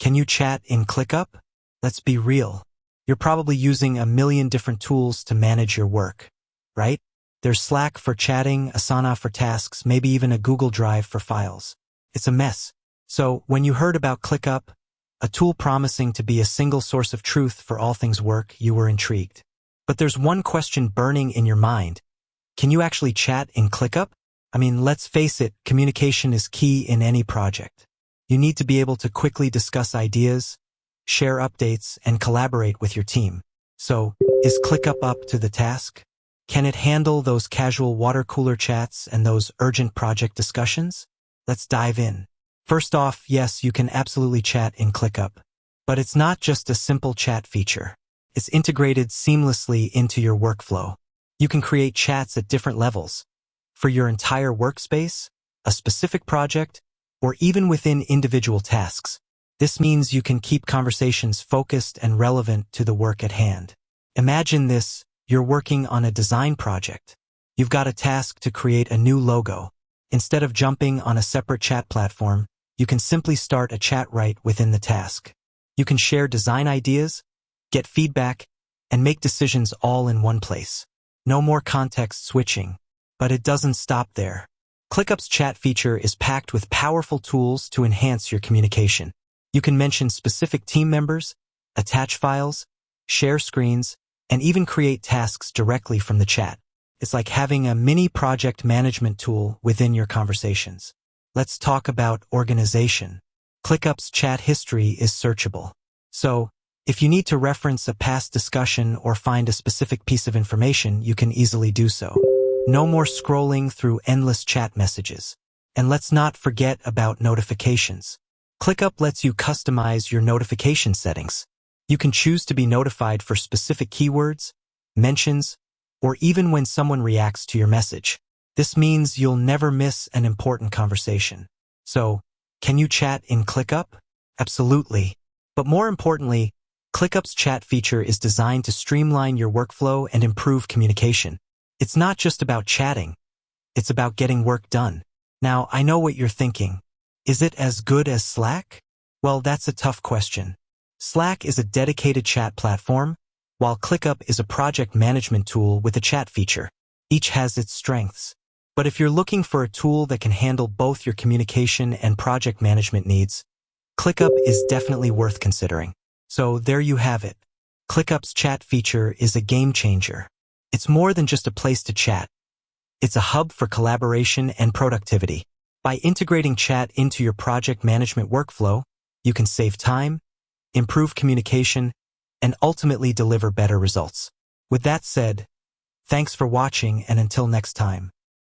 Can you chat in ClickUp? Let's be real. You're probably using a million different tools to manage your work, right? There's Slack for chatting, Asana for tasks, maybe even a Google Drive for files. It's a mess. So when you heard about ClickUp, a tool promising to be a single source of truth for all things work, you were intrigued. But there's one question burning in your mind. Can you actually chat in ClickUp? I mean, let's face it, communication is key in any project. You need to be able to quickly discuss ideas, share updates, and collaborate with your team. So, is ClickUp up to the task? Can it handle those casual water cooler chats and those urgent project discussions? Let's dive in. First off, yes, you can absolutely chat in ClickUp. But it's not just a simple chat feature. It's integrated seamlessly into your workflow. You can create chats at different levels. For your entire workspace, a specific project, or even within individual tasks. This means you can keep conversations focused and relevant to the work at hand. Imagine this, you're working on a design project. You've got a task to create a new logo. Instead of jumping on a separate chat platform, you can simply start a chat right within the task. You can share design ideas, get feedback, and make decisions all in one place. No more context switching. But it doesn't stop there. ClickUp's chat feature is packed with powerful tools to enhance your communication. You can mention specific team members, attach files, share screens, and even create tasks directly from the chat. It's like having a mini project management tool within your conversations. Let's talk about organization. ClickUp's chat history is searchable. So, if you need to reference a past discussion or find a specific piece of information, you can easily do so. No more scrolling through endless chat messages. And let's not forget about notifications. ClickUp lets you customize your notification settings. You can choose to be notified for specific keywords, mentions, or even when someone reacts to your message. This means you'll never miss an important conversation. So, can you chat in ClickUp? Absolutely. But more importantly, ClickUp's chat feature is designed to streamline your workflow and improve communication. It's not just about chatting. It's about getting work done. Now, I know what you're thinking. Is it as good as Slack? Well, that's a tough question. Slack is a dedicated chat platform, while ClickUp is a project management tool with a chat feature. Each has its strengths. But if you're looking for a tool that can handle both your communication and project management needs, ClickUp is definitely worth considering. So there you have it. ClickUp's chat feature is a game changer. It's more than just a place to chat. It's a hub for collaboration and productivity. By integrating chat into your project management workflow, you can save time, improve communication, and ultimately deliver better results. With that said, thanks for watching, and until next time.